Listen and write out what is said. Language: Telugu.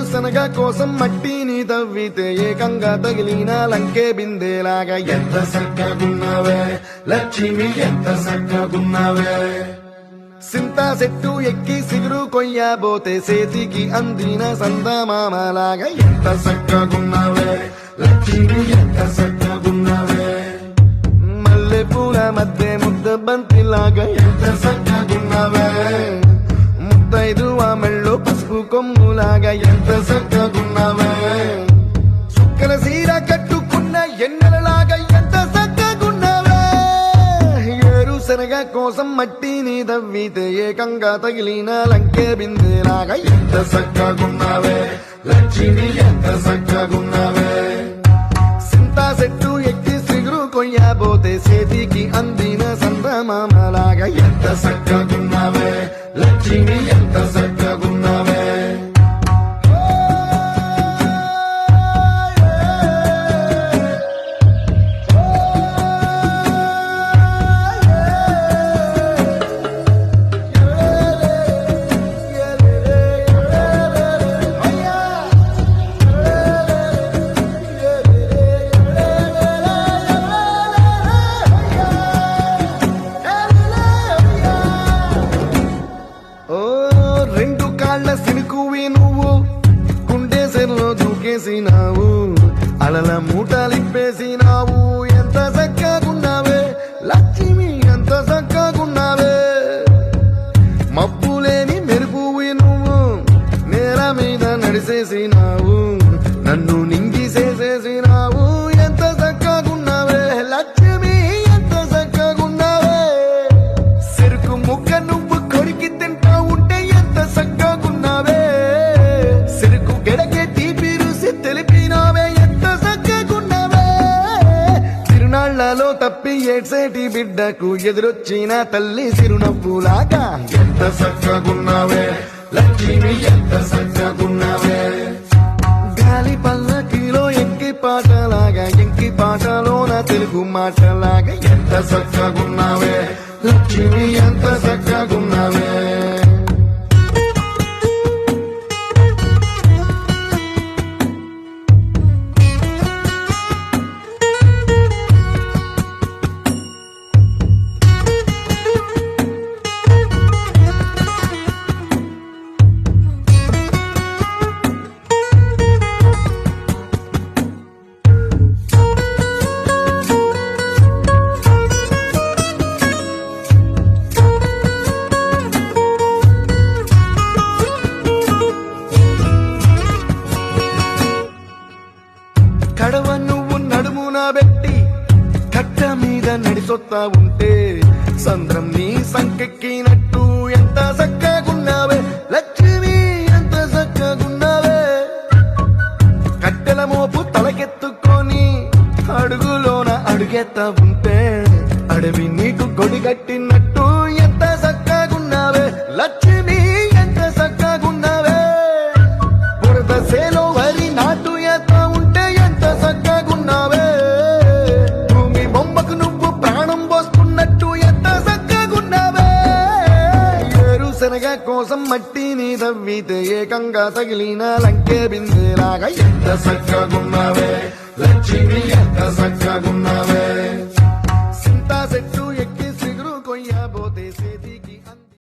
ఏరుశనగ కోసం మట్టిని తవ్వితే ఏకంగా తగిలిన లంకే బిందేలాగా ఎంత చక్కగున్నావే లక్ష్మి, ఎంత చక్కగున్నావే. సింతా చెట్టు ఎక్కి సిగురు కొయ్యబోతే చేతికి అందిన సందమామలాగా ఎంత చక్కగున్నావే లక్ష్మి, ఎంత చక్కగున్నావే. మల్లె పూల మధ్య ముద్ద బంతిలాగా ఎంత చక్కగున్నావే. ముద్దైదు మెళ్ళు పసుపు కొమ్ములాగా ఎంత చక్కగున్నావే. చుక్కల సీర కట్టుకున్న ఎన్నెలలాగా ఎంత చక్కగున్నావే. ఏరుశనగ కోసం మట్టిని తవ్వితే ఏకంగా తగిలిన లంకే బిందేలాగా ఎంత చక్కగున్నావే లక్ష్మి, ఎంత చక్కగున్నావే. సింతా చెట్టు ఎక్కి సిగురు కొయ్యబోతే చేతికి అందిన సందమామలాగా ఎంత చక్కగున్నావే లక్ష్మి, ఎంత చక్కగున్నావే. రెండు కాళ్ళ సినుకువి నువ్వు కుండేసెల్లో దూకేసినావు, అలల మూటలిప్పేసినావు. ఎంత చక్కగున్నావే లక్ష్మి, ఎంత చక్కగున్నావే. మబ్బులేని మెరుపువి నువ్వు నేల మీద నడిసేసినావు, నన్ను నింగిసేసేసినావు. ఎంత చక్కగున్నావే లక్ష్మి, ఎంత చక్కగున్నావే. చెరుకు ముక్క నువ్వు కొరికి తింటా ఉంటే ఎంత చక్కగున్నావే. చెరుకు గెడకే తీపి రుసి తెలిపినావే, ఎంత చక్కగున్నావే. తిరునాళ్లలో తప్పి ఏడ్సేటి బిడ్డకు ఎదురొచ్చిన తల్లి చిరునవ్వులాగా ఎంత చక్కగున్నావే లక్ష్మి, ఎంత చక్కగున్నావే. గాలి పల్లకిలో ఎంకి పాటలాగా ఎంకి పాటలోన తెలుగు మాటలాగా ఎంత చక్కగున్నావే లక్ష్మి, ఎంత చక్కగున్నావే. కడవ నువ్వు నడుమున పెట్టి కట్ట మీద నడిసొత్తా ఉంటే సంద్రం నీ సంకెక్కినట్టు ఎంత చక్కగున్నావే లక్ష్మి, ఎంత చక్కగున్నావే. కట్టెల మోపు తలకెత్తుకొని అడుగులోన అడుగెత్తా ఉంటే అడవి నీకు గొడిగట్టినట్టు ఎంత చక్కగున్నావే లక్ష్మి, ఎంత చక్కగున్నావే. బురద సేలో వరి నాటు ఎత్తా ఉంటే ఎంత చక్కగున్నావే. భూమి బొమ్మకు నువ్వు ప్రాణం పోస్తున్నట్టు ఎంత చక్కగున్నావే. ఏరుశనగ కోసం మట్టిని తవ్వితే ఏకంగా తగిలిన లంకే బిందేలాగా ఎంత చక్కగున్నావే లక్ష్మి, ఎంత చక్కగున్నావే. సింతా చెట్టు ఎక్కి సిగురు కొయ్యబో